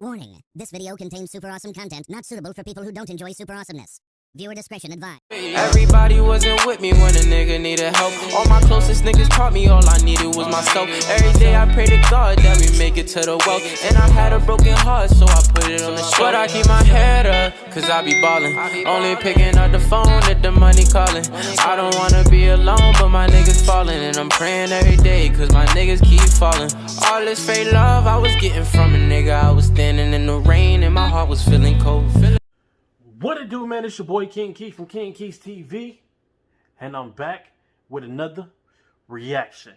Warning, this video contains super awesome content not suitable for people who don't enjoy super awesomeness. Viewer discretion advised. Everybody wasn't with me when a nigga needed help. All my closest niggas taught me all I needed was myself. Every day I pray to God that we make it to the wealth. And I had a broken heart, so I put it on the shelf. But I keep my head up, cause I be ballin'. Only picking up the phone if the money calling. I don't wanna be alone, but my niggas falling. And I'm praying every day, cause my niggas keep falling. All this fake love I was getting from a nigga. I was standing in the rain and my heart was feeling cold. What it do, man? It's your boy King Keith from King Keith's TV, and I'm back with another reaction.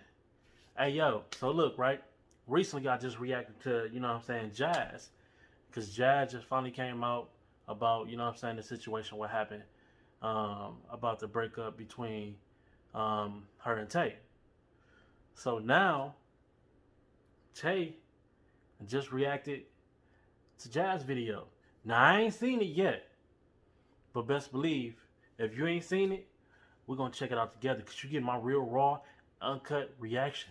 Hey, yo, so look, right? Recently, I just reacted to, you know what I'm saying, Jazz, because Jazz just finally came out about, you know what I'm saying, the situation, what happened, about the breakup between her and Tay. So now, Tay just reacted to Jazz video. Now, I ain't seen it yet. But best believe, if you ain't seen it, we're going to check it out together because you get my real, raw, uncut reaction.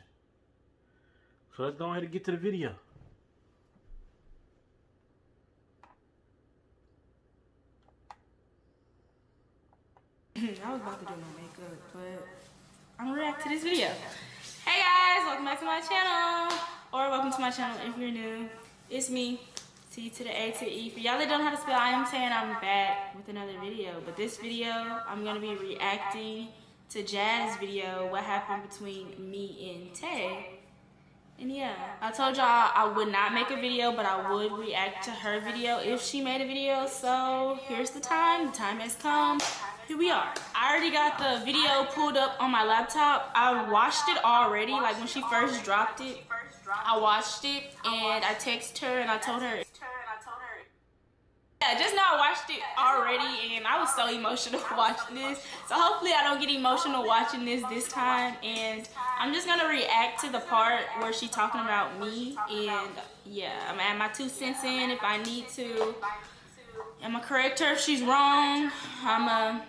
So let's go ahead and get to the video. I was about to do my makeup, but I'm going to react to this video. Hey guys, welcome back to my channel. Or welcome to my channel if you're new. It's me. C to the A to the E. For y'all that don't know how to spell, I am saying I'm back with another video. But this video, I'm going to be reacting to Jazz's video, what happened between me and Tay. And yeah, I told y'all I would not make a video, but I would react to her video if she made a video. So here's the time has come. Here we are. I already got the video pulled up on my laptop. I watched it already, like when she first dropped it. I watched it and I texted her and I told her. Yeah, just now I watched it already and I was so emotional watching this. So hopefully I don't get emotional watching this time. And I'm just gonna react to the part where she's talking about me. And yeah, I'm gonna add my 2 cents in if I need to. I'm gonna correct her if she's wrong. I'm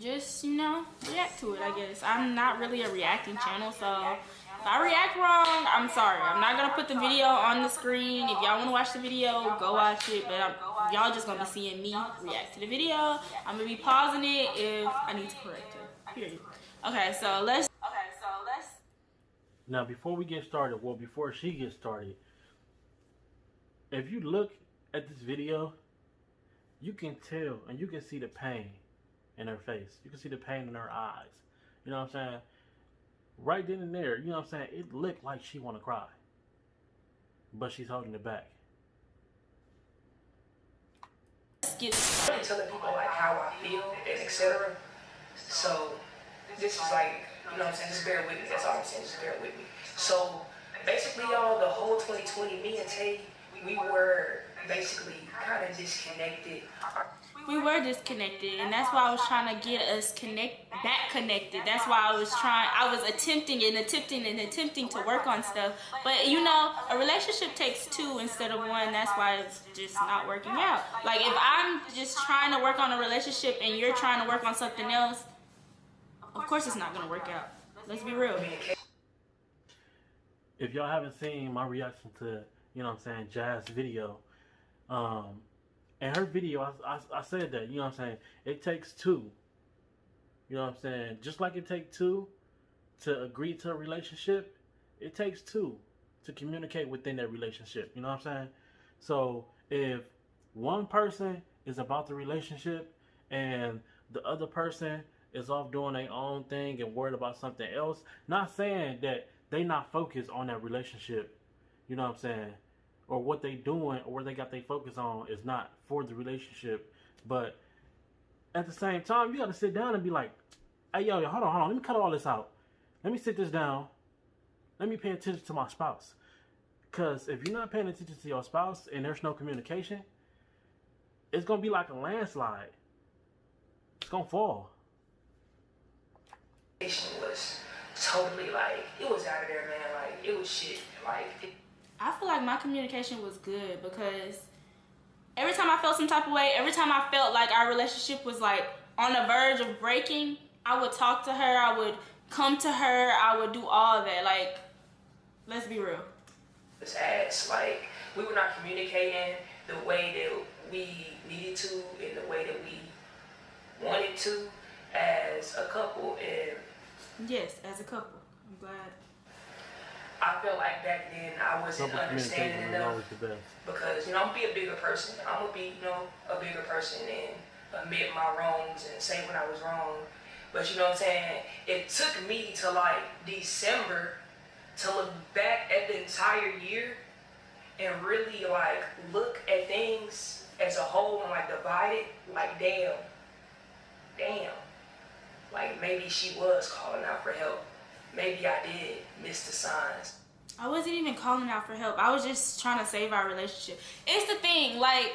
just, you know, react to it, I guess. I'm not really a reacting channel, so if I react wrong, I'm sorry. I'm not gonna put the video on the screen. If y'all wanna watch the video, go watch it. But y'all just gonna be seeing me react to the video. I'm gonna be pausing it if I need to correct her. Period. Okay, so let's. Now, before we get started, well, before she gets started, if you look at this video, you can tell and you can see the pain in her face. You can see the pain in her eyes. You know what I'm saying? Right then and there, you know what I'm saying? It looked like she want to cry. But she's holding it back. I'm telling people like how I feel and etc. So this is like, you know what I'm saying, just bear with me. That's all I'm saying, just bear with me. So basically, y'all, the whole 2020, me and Tay, we were basically kind of disconnected. We were disconnected, and that's why I was trying to get us back connected. That's why I was attempting to work on stuff. But you know, a relationship takes 2 instead of 1. That's why it's just not working out. Like if I'm just trying to work on a relationship and you're trying to work on something else, of course it's not gonna work out. Let's be real. If y'all haven't seen my reaction to, you know what I'm saying, Jazz video, and her video, I said that, you know what I'm saying, it takes 2. You know what I'm saying? Just like it takes 2 to agree to a relationship, it takes 2 to communicate within that relationship. You know what I'm saying? So if one person is about the relationship and the other person is off doing their own thing and worried about something else, not saying that they not focused on that relationship, you know what I'm saying, or what they doing or where they got their focus on is not for the relationship. But at the same time, you got to sit down and be like, hey, yo, hold on. Let me cut all this out. Let me sit this down. Let me pay attention to my spouse. Because if you're not paying attention to your spouse and there's no communication, it's going to be like a landslide. It's going to fall. It was totally like, it was out of there, man. Like, it was shit. Like, I feel like my communication was good because every time I felt some type of way, every time I felt like our relationship was like on the verge of breaking, I would talk to her, I would come to her, I would do all that. Like, let's be real. His ass, like, we were not communicating the way that we needed to and the way that we wanted to as a couple. And yes, as a couple. I'm glad. I felt like back then I wasn't understanding enough because, you know, I'm gonna be a bigger person. I'm gonna be, you know, a bigger person and admit my wrongs and say when I was wrong. But you know what I'm saying? It took me to like December to look back at the entire year and really like look at things as a whole and like divide it. Like damn, like maybe she was calling out for help. Maybe I did miss the signs. I wasn't even calling out for help. I was just trying to save our relationship. It's the thing, like,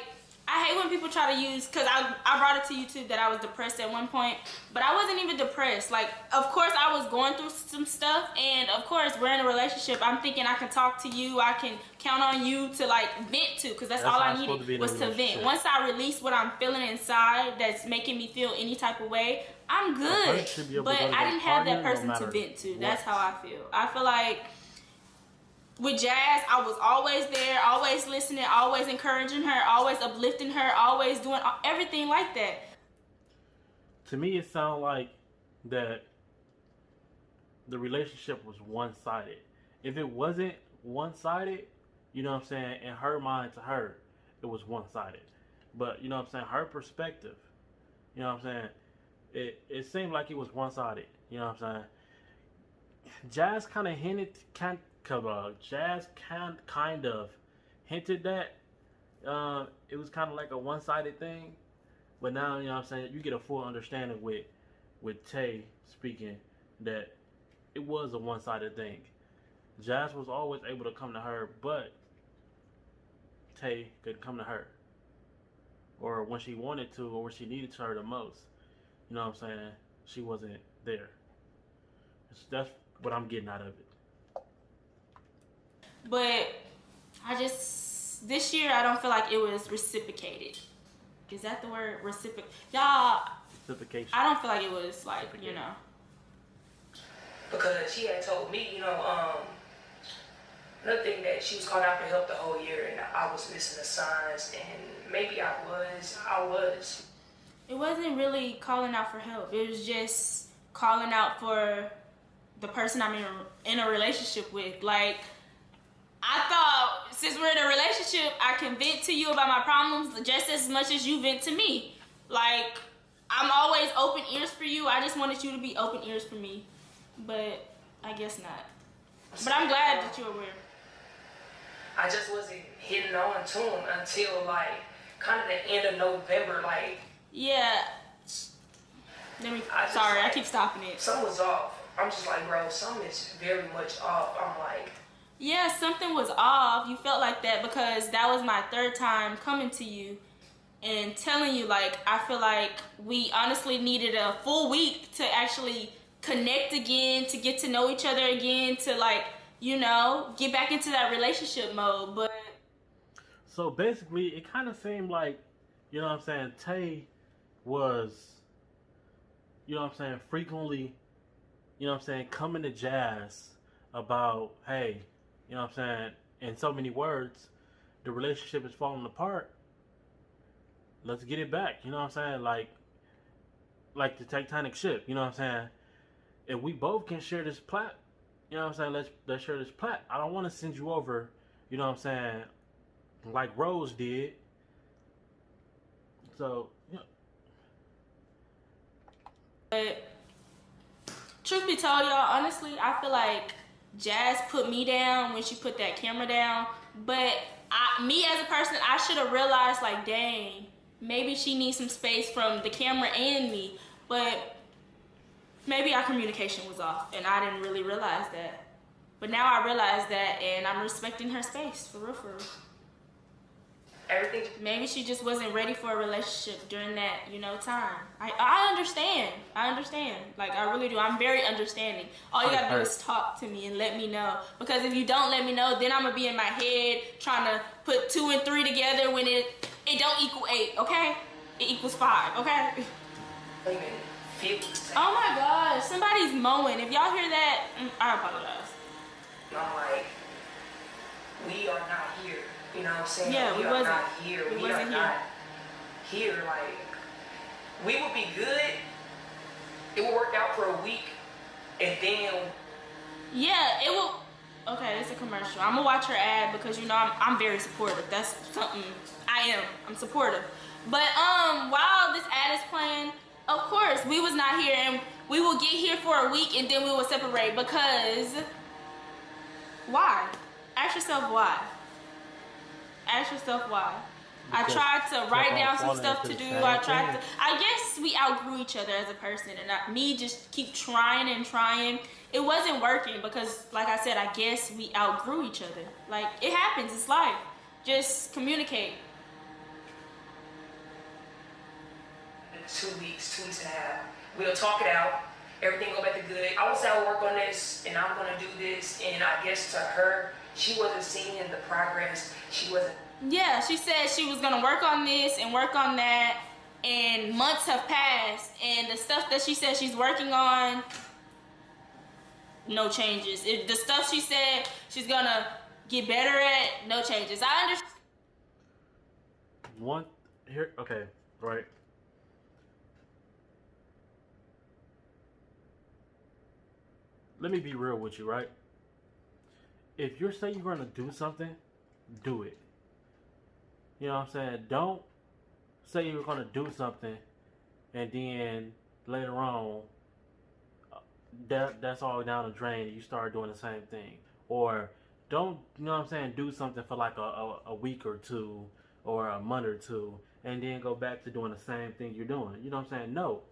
I hate when people try to use, because I brought it to YouTube that I was depressed at one point, but I wasn't even depressed. Like, of course I was going through some stuff, and of course we're in a relationship. I'm thinking I can talk to you, I can count on you to like vent to, because that's all I needed was to vent. Once I release what I'm feeling inside that's making me feel any type of way, I'm good. But I didn't have that person to vent to. That's how I feel. I feel like with Jazz, I was always there, always listening, always encouraging her, always uplifting her, always doing everything like that. To me, it sounded like that the relationship was one-sided. If it wasn't one-sided, you know what I'm saying, in her mind to her, it was one-sided. But, you know what I'm saying, her perspective, you know what I'm saying, it seemed like it was one-sided, you know what I'm saying. Jazz kind of hinted, Jazz kind of hinted that it was kind of like a one-sided thing, but now, you know what I'm saying, you get a full understanding with Tay speaking that it was a one-sided thing. Jazz was always able to come to her, but Tay couldn't come to her, or when she wanted to, or when she needed her the most. You know what I'm saying? She wasn't there. That's what I'm getting out of it. But this year I don't feel like it was reciprocated. Is that the word? Y'all, Reciprocation. I don't feel like it was like, you know. Because she had told me, you know, another thing that she was calling out for help the whole year and I was missing the signs, and maybe I was. It wasn't really calling out for help. It was just calling out for the person I'm in a relationship with. Like, I thought since we're in a relationship, I can vent to you about my problems just as much as you vent to me. Like, I'm always open ears for you. I just wanted you to be open ears for me. But I guess not. But I'm glad that you're aware. I just wasn't hitting on to him until like kind of the end of November, like. Yeah. I keep stopping it. Something was off. I'm just like, bro, something is very much off. I'm like. Yeah, something was off. You felt like that because that was my third time coming to you and telling you, like, I feel like we honestly needed a full week to actually connect again, to get to know each other again, to, like, you know, get back into that relationship mode. But so basically, it kind of seemed like, you know what I'm saying, Tay was, you know what I'm saying, frequently, you know what I'm saying, coming to Jazz about, hey, you know what I'm saying, in so many words, the relationship is falling apart. Let's get it back. You know what I'm saying? Like the Titanic ship. You know what I'm saying? If we both can share this plat, you know what I'm saying? Let's share this plat. I don't want to send you over, you know what I'm saying, like Rose did. So, yeah. But truth be told, y'all, honestly, I feel like Jazz put me down when she put that camera down. But me as a person, I should have realized, like, dang, maybe she needs some space from the camera and me. But maybe our communication was off, and I didn't really realize that. But now I realize that, and I'm respecting her space, for real, for real. Everything. Maybe she just wasn't ready for a relationship during that, you know, time. I understand. I understand. Like, I really do. I'm very understanding. All you gotta do is talk to me and let me know. Because if you don't let me know, then I'm gonna be in my head trying to put 2 and 3 together when it don't equal 8, okay? It equals 5, okay? Oh my gosh, somebody's mowing. If y'all hear that, I apologize. I'm like, we are not here. You know what I'm saying? Yeah, we are wasn't. not here. We We wasn't are here. not here. Like, we would be good. It would work out for a week, and then. Yeah, it will. Okay, it's a commercial. I'm gonna watch her ad because you know I'm very supportive. That's something I am. I'm supportive. But while this ad is playing, of course we was not here, and we will get here for a week, and then we will separate because why? Ask yourself why. Ask yourself why. Because I tried to write down some falling stuff to into do. the same I tried thing. to. I guess we outgrew each other as a person, and me just keep trying and trying. It wasn't working because, like I said, I guess we outgrew each other. Like, it happens. It's life. Just communicate. 2 weeks and a half. We'll talk it out. Everything go back to good. I would say I'll work on this, and I'm gonna do this. And I guess to her, she wasn't seeing the progress. She wasn't. Yeah, she said she was gonna work on this and work on that, and months have passed, and the stuff that she said she's working on, no changes. The stuff she said she's gonna get better at, no changes. I understand. One here, okay, right. Let me be real with you, right? If you're saying you're gonna do something, do it. You know what I'm saying? Don't say you're gonna do something and then later on that's all down the drain and you start doing the same thing. Or don't, you know what I'm saying, do something for like a week or two or a month or two and then go back to doing the same thing you're doing. You know what I'm saying? No.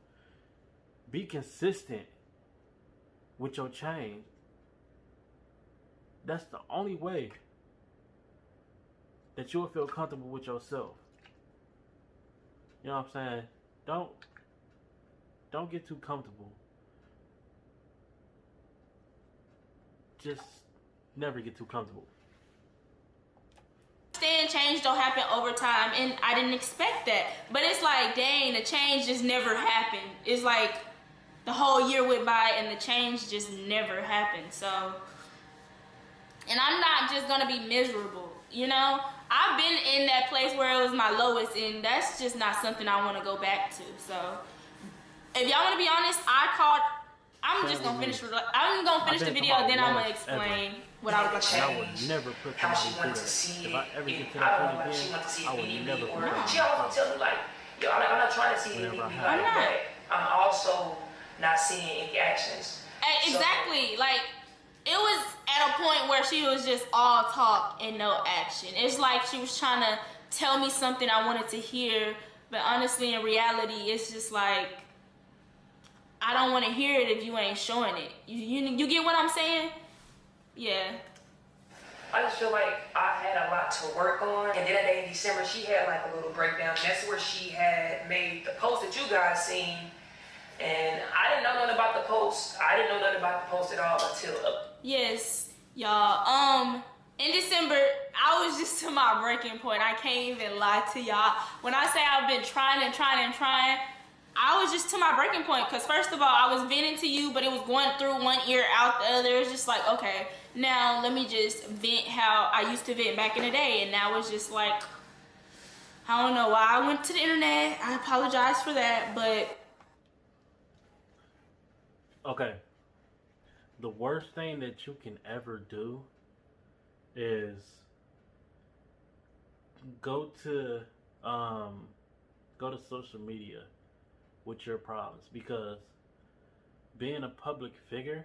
Be consistent with your change. That's the only way that you'll feel comfortable with yourself. You know what I'm saying? Don't get too comfortable. Just never get too comfortable. Change don't happen over time, and I didn't expect that. But it's like, dang, the change just never happened. It's like the whole year went by and the change just never happened. So, and I'm not just gonna be miserable, you know? I've been in that place where it was my lowest, and that's just not something I want to go back to. So, if y'all want to be honest, I'm just gonna finish the video, then I'm gonna explain what I was gonna say. I would never put How she somebody wants to through see that. it. If I ever get to I that don't know, point like, she again, wants to see I it would immediately. never put Or somebody she always through tell me like, yo, I'm not trying to see it Whenever immediately. I Like, have it. but I'm also not seeing any actions. Exactly. Like, it was at a point where she was just all talk and no action. It's like she was trying to tell me something I wanted to hear, but honestly, in reality, it's just like, I don't want to hear it if you ain't showing it. You get what I'm saying? Yeah. I just feel like I had a lot to work on. And then that day in December, she had like a little breakdown. That's where she had made the post that you guys seen. And I didn't know nothing about the post. I didn't know nothing about the post at all until Yes, y'all. In December, I was just to my breaking point. I can't even lie to y'all. When I say I've been trying, I was just to my breaking point. Because first of all, I was venting to you, but it was going through one ear, out the other. It's just like, okay, now let me just vent how I used to vent back in the day. And now it's just like, I don't know why I went to the internet. I apologize for that, but... Okay. The worst thing that you can ever do is go to social media with your problems, because being a public figure,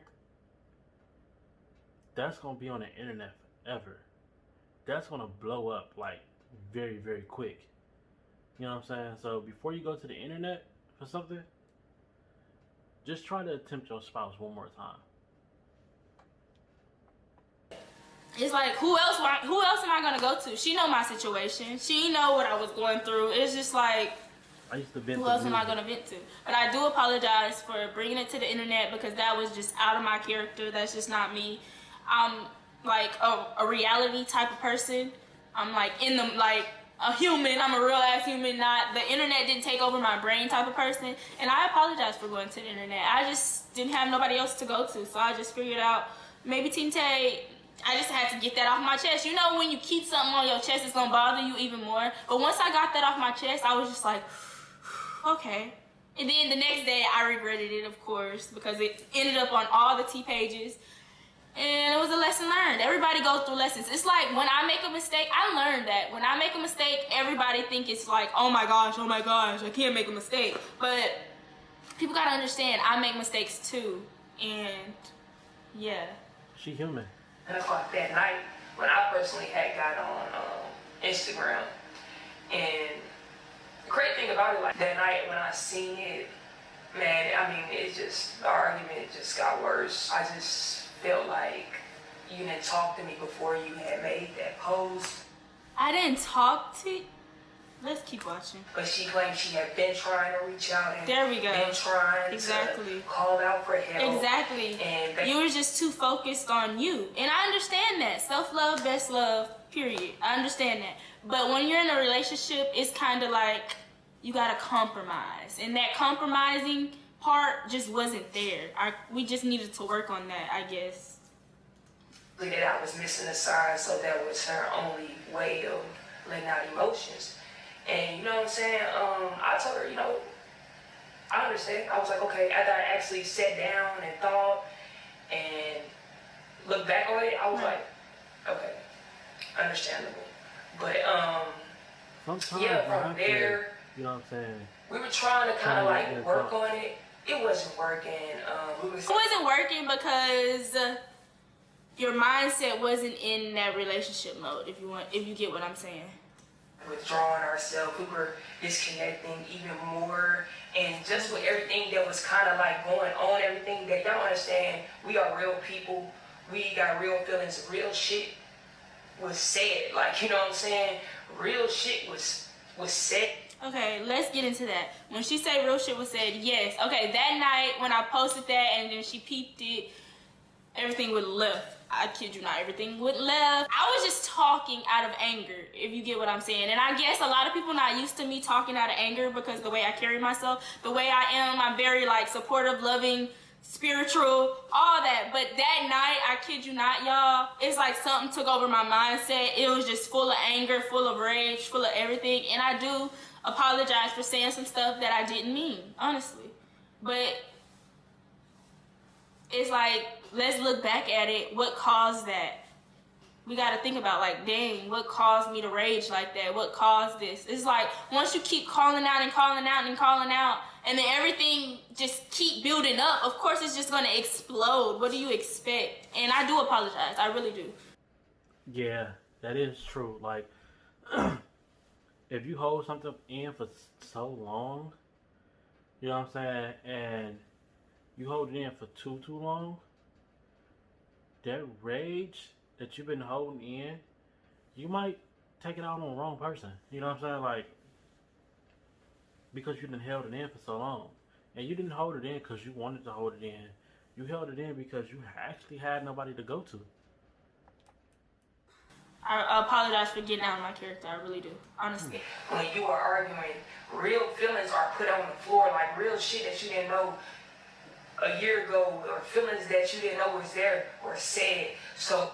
that's gonna be on the internet forever. That's gonna blow up like very, very quick. You know what I'm saying? So before you go to the internet for something, just try to attempt your spouse one more time. It's like, who else am I gonna go to? She know my situation. She know what I was going through. It's just like, I used to vent who to else am I music. gonna vent to? But I do apologize for bringing it to the internet, because that was just out of my character. That's just not me. I'm like a reality type of person. I'm like a human. I'm a real ass human. Not the internet didn't take over my brain type of person. And I apologize for going to the internet. I just didn't have nobody else to go to, so I just figured out maybe Team Tay I just had to get that off my chest. You know, when you keep something on your chest, it's gonna bother you even more. But once I got that off my chest, I was just like, okay. And then the next day, I regretted it, of course, because it ended up on all the T pages. And it was a lesson learned. Everybody goes through lessons. It's like when I make a mistake, I learned that. When I make a mistake, everybody think it's like, oh my gosh, I can't make a mistake. But people gotta understand, I make mistakes too. And yeah. She human. 10 o'clock that night when I personally had got on Instagram. And the great thing about it, like that night when I seen it, man, I mean, the argument just got worse. I just felt like you didn't talk to me before you had made that post. I didn't talk to you. Let's keep watching. But she claimed she had been trying to reach out and there we go. been trying to call out for help. Exactly. And you were just too focused on you. And I understand that. Self-love, best love, period. I understand that. But when you're in a relationship, it's kind of like you got to compromise. And that compromising part just wasn't there. We just needed to work on that, I guess. That I was missing a side, so that was her only way of letting out emotions. And you know what I'm saying? I told her, you know, I understand. I was like, okay, after I actually sat down and thought and looked back on it, I was like, okay, understandable. But Sometimes yeah, from there, you know what I'm saying? we were trying to kind of like work on it. It wasn't working. It wasn't working because your mindset wasn't in that relationship mode. If you get what I'm saying. Withdrawing ourselves, we were disconnecting even more, and just with everything that was kind of like going on, everything that y'all understand, we are real people, we got real feelings, real shit was said, like, you know what I'm saying, real shit was said. Okay, let's get into that. When she said real shit was said, yes. Okay, that night when I posted that and then she peeped it, everything would left. I kid you not, everything went left. I was just talking out of anger, if you get what I'm saying. And I guess a lot of people not used to me talking out of anger because the way I carry myself, the way I am, I'm very like supportive, loving, spiritual, all that. But that night, I kid you not, y'all, it's like something took over my mindset. It was just full of anger, full of rage, full of everything. And I do apologize for saying some stuff that I didn't mean, honestly. But it's like, let's look back at it. What caused that? We got to think about, like, dang, what caused me to rage like that? What caused this? It's like, once you keep calling out and calling out and calling out, and then everything just keep building up, of course it's just going to explode. What do you expect? And I do apologize. I really do. Yeah, that is true. Like, if you hold something in for so long, you know what I'm saying, and you hold it in for too long, that rage that you've been holding in, you might take it out on the wrong person. You know what I'm saying? Like, because you didn't held it in for so long. And you didn't hold it in because you wanted to hold it in. You held it in because you actually had nobody to go to. I apologize for getting out of my character. I really do. Honestly. When you are arguing, real feelings are put on the floor, like real shit that you didn't know a year ago, or feelings that you didn't know was there were said. So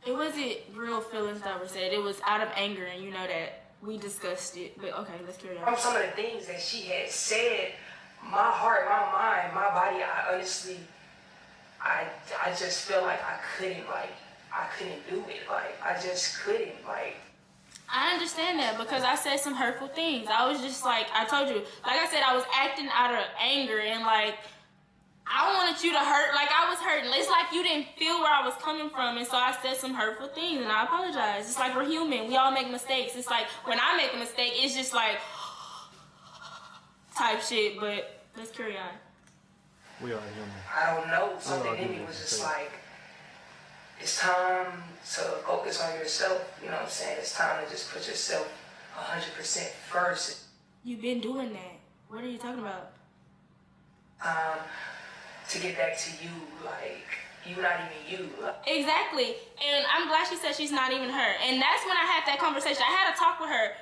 it wasn't real feelings that were said. It was out of anger, and you know that. We discussed it. But okay, let's carry on. From some of the things that she had said, my heart, my mind, my body, I honestly, I just feel like I couldn't do it. Like, I just couldn't, like. I understand that because I said some hurtful things. I was just like, I told you, like I said, I was acting out of anger and like, I wanted you to hurt like I was hurting. It's like you didn't feel where I was coming from, and so I said some hurtful things, and I apologize. It's like we're human. We all make mistakes. It's like when I make a mistake, it's just like type shit, but let's carry on. We are human. I don't know. Something in me was just like, it's time to focus on yourself. You know what I'm saying? It's time to just put yourself 100% first. You've been doing that. What are you talking about? To get back to you, like, you not even you. Exactly. And I'm glad she said she's not even her. And that's when I had that conversation. I had a talk with her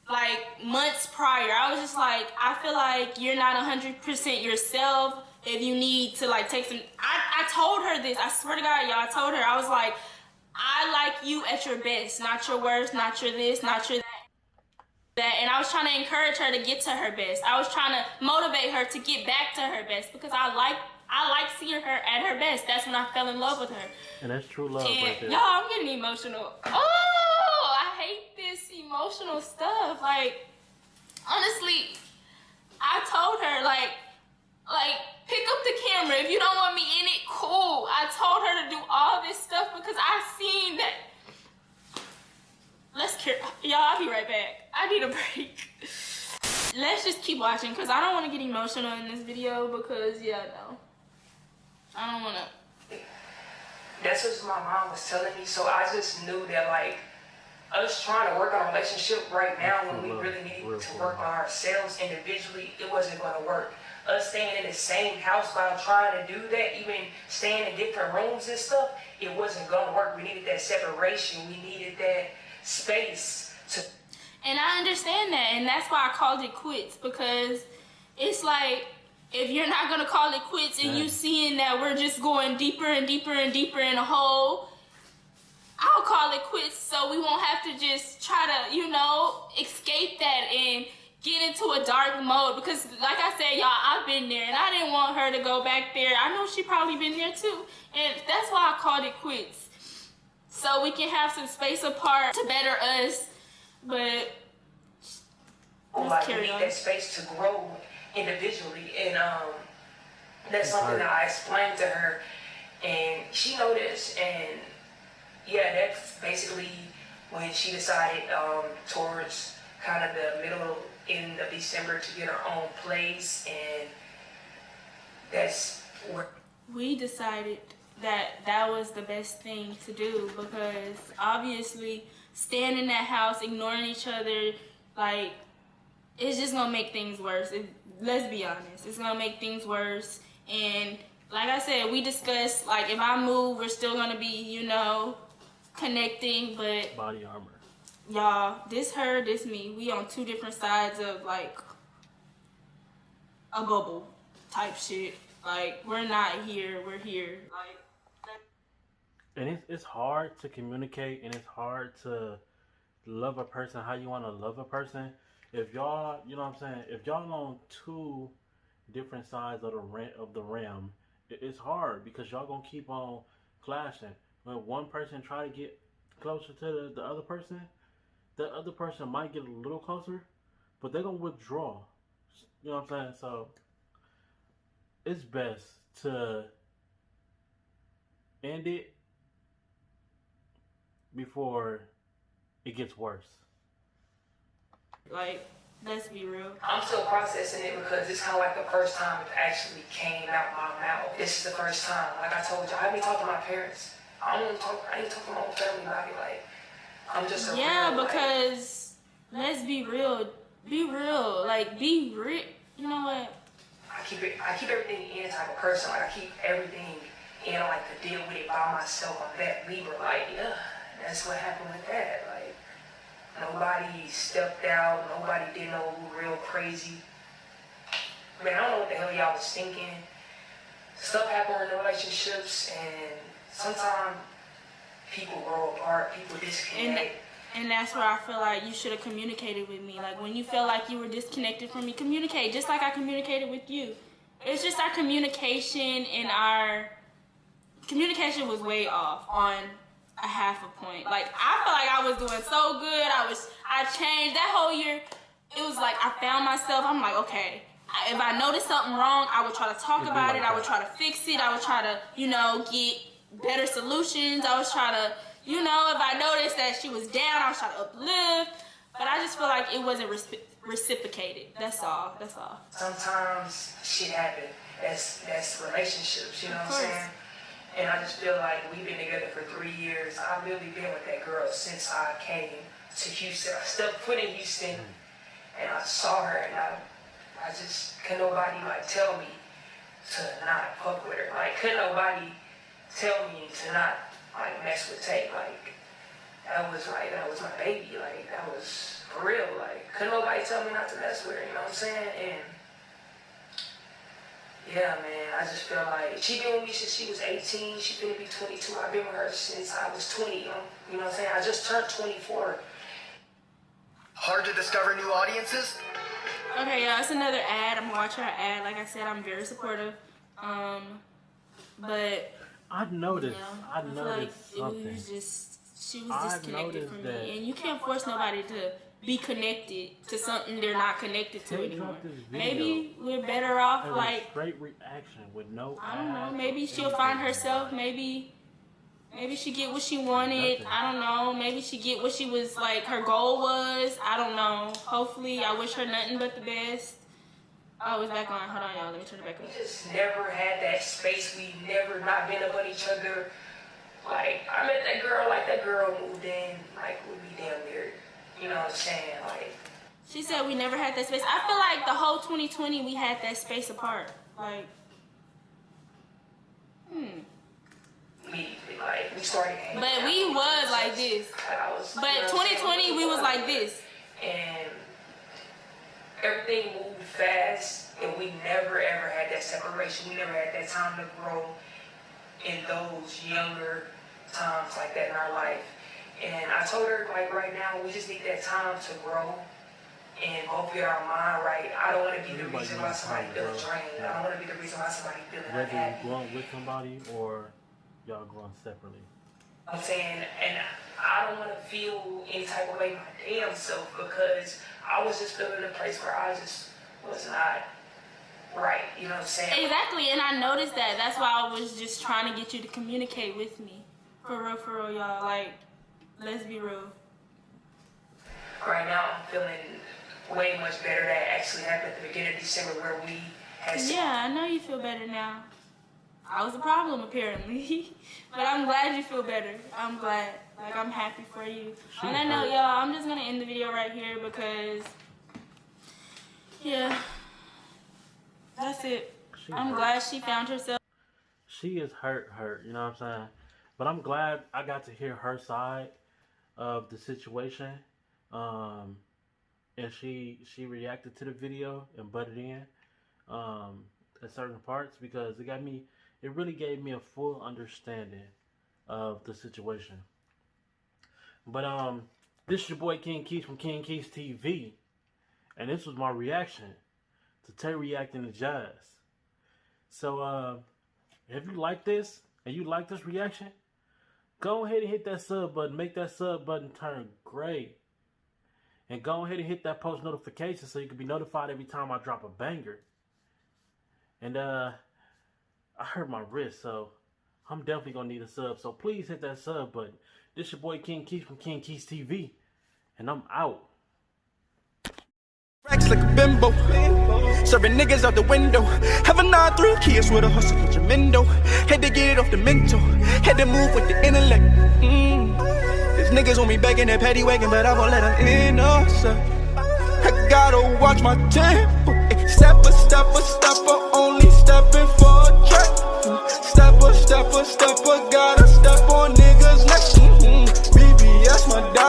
like months prior. I was just like, I feel like you're not 100% yourself. If you need to like take some, I told her this. I swear to God, y'all, I told her, I was like, I like you at your best, not your worst, not your this, not your that. And I was trying to encourage her to get to her best. I was trying to motivate her to get back to her best because I like seeing her at her best. That's when I fell in love with her. And that's true love And right there. y'all, I'm getting emotional. Oh, I hate this emotional stuff. Like, honestly, I told her, like, pick up the camera. If you don't want me in it, cool. I told her to do all this stuff because I seen that. Y'all, I'll be right back. I need a break. Let's just keep watching because I don't want to get emotional in this video because, yeah, no. I don't want to. That's what my mom was telling me. So I just knew that, like, us trying to work on a relationship right now when we really needed to work on ourselves individually, it wasn't going to work. Us staying in the same house while trying to do that, even staying in different rooms and stuff, it wasn't going to work. We needed that separation. We needed that space to... And I understand that, and that's why I called it quits, because it's like, if you're not gonna call it quits and you seeing that we're just going deeper and deeper and deeper in a hole, I'll call it quits so we won't have to just try to, you know, escape that and get into a dark mode. Because like I said, y'all, I've been there and I didn't want her to go back there. I know she probably been there too. And that's why I called it quits. So we can have some space apart to better us, but like, we need that space to grow individually, and that's something that I explained to her, and she noticed. And yeah, that's basically when she decided towards kind of the end of December to get her own place, and that's where we decided that was the best thing to do, because obviously staying in that house, ignoring each other, like, it's just gonna make things worse. Let's be honest, it's gonna make things worse. And like I said, we discussed, like, if I move, we're still gonna be, you know, connecting, but Body armor. y'all, this her, this me, we on two different sides of like a bubble type shit. Like, we're not here, we're here. Like, And it's hard to communicate, and it's hard to love a person how you want to love a person. If y'all, you know what I'm saying, if y'all on two different sides of the rim, it's hard because y'all gonna keep on clashing. When one person try to get closer to the other person might get a little closer, but they're gonna withdraw. You know what I'm saying? So it's best to end it before it gets worse. like, let's be real. I'm still processing it because it's kind of like the first time it actually came out my mouth. This is the first time. Like I told you, I haven't talked to my parents. I ain't talk to my own family about it. Like, I'm just a real, because let's be real. Be real. Like, be real. You know what? I keep everything in type of person. Like, I keep everything in. I like to deal with it by myself. I'm that Libra. Like, yeah, that's what happened with that. Like, nobody stepped out. Nobody did no real crazy. I mean, I don't know what the hell y'all was thinking. Stuff happened in the relationships, and sometimes people grow apart. People disconnect. And that's where I feel like you should have communicated with me. Like, when you felt like you were disconnected from me, communicate, just like I communicated with you. It's just our communication, and our communication was way off on a half a point. Like, I felt like I was doing so good. I changed that whole year. It was like I found myself. I'm like, okay, if I noticed something wrong, I would try to talk about it. I would try to fix it. I would try to, you know, get better solutions. I was trying to, you know, if I noticed that she was down, I was trying to uplift. But I just feel like it wasn't reciprocated. That's all. That's all. Sometimes shit happens. That's relationships, you know what I'm saying? And I just feel like we've been together for 3 years. I've really been with that girl since I came to Houston. I stepped foot in Houston, and I saw her, and I just couldn't nobody like tell me to not fuck with her. Like, couldn't nobody tell me to not like mess with Tate. Like, that was my baby. Like, that was for real. Like, couldn't nobody tell me not to mess with her, you know what I'm saying? And yeah, man, I just feel like she been with me since she was 18. She finna be 22. I've been with her since I was 20, you know what I'm saying? I just turned 24. Hard to discover new audiences? Okay, y'all, it's another ad. I'm gonna watch her ad. Like I said, I'm very supportive. But I noticed. I feel noticed like something. it was just, she was disconnected from that- me. And you can't force nobody to be connected to something they're not connected to They anymore. dropped this video Maybe we're better off, as a like, straight reaction with no. I don't know, ads maybe or she'll anything. find herself, maybe she get what she wanted. Nothing. I don't know. Maybe she get what she was, like, her goal was. I don't know. Hopefully, I wish her nothing but the best. Oh, it's back on. Hold on, y'all. Let me turn it back We on. just never had that space. We never not been up on each other. Like, I met that girl, like, that girl moved in, like, we be damn near, you know what I'm saying? Like, She said we never had that space. I feel like the whole 2020 we had that space apart. Like, we started hanging but out. we was like this. Like, I was, But you know what I'm 2020 saying? we was like this. And everything moved fast, and we never ever had that separation. We never had that time to grow in those younger times like that in our life. And I told her, like, right now, we just need that time to grow and both get our mind right. I don't want to be the Everybody reason why needs somebody time to feels grow. drained. I don't want to be the reason why somebody feeling Whether you're unhappy. growing with somebody or y'all growing separately. I'm saying, and I don't want to feel any type of way my damn self because I was just feeling a place where I just was not right. You know what I'm saying? Exactly, and I noticed that. That's why I was just trying to get you to communicate with me. For real, y'all. Like, let's be real. Right now, I'm feeling way much better. That actually happened at the beginning of December where we had some Yeah, I know you feel better now. I was a problem, apparently. But I'm glad you feel better. I'm glad. Like, I'm happy for you. On that note, y'all, I'm just going to end the video right here because, yeah, that's it. I'm glad she found herself. She is hurt, you know what I'm saying? But I'm glad I got to hear her side of the situation. And she reacted to the video and butted in at certain parts because it really gave me a full understanding of the situation. But this is your boy King Keys from King Keys TV, and this was my reaction to Tay reacting to Jazz. So if you like this and you like this reaction, go ahead and hit that sub button. Make that sub button turn gray. And go ahead and hit that post notification so you can be notified every time I drop a banger. And I hurt my wrist, so I'm definitely gonna need a sub. So please hit that sub button. This your boy King Keys from King Keys TV, and I'm out. Racks like a bimbo, serving niggas out the window. Have a 9-3 kids with a hustle with Jamendo. Had to get it off the mental, had to move with the intellect. These niggas on me begging that paddy wagon, but I won't let them in. I gotta watch my tempo. Step a step a step up.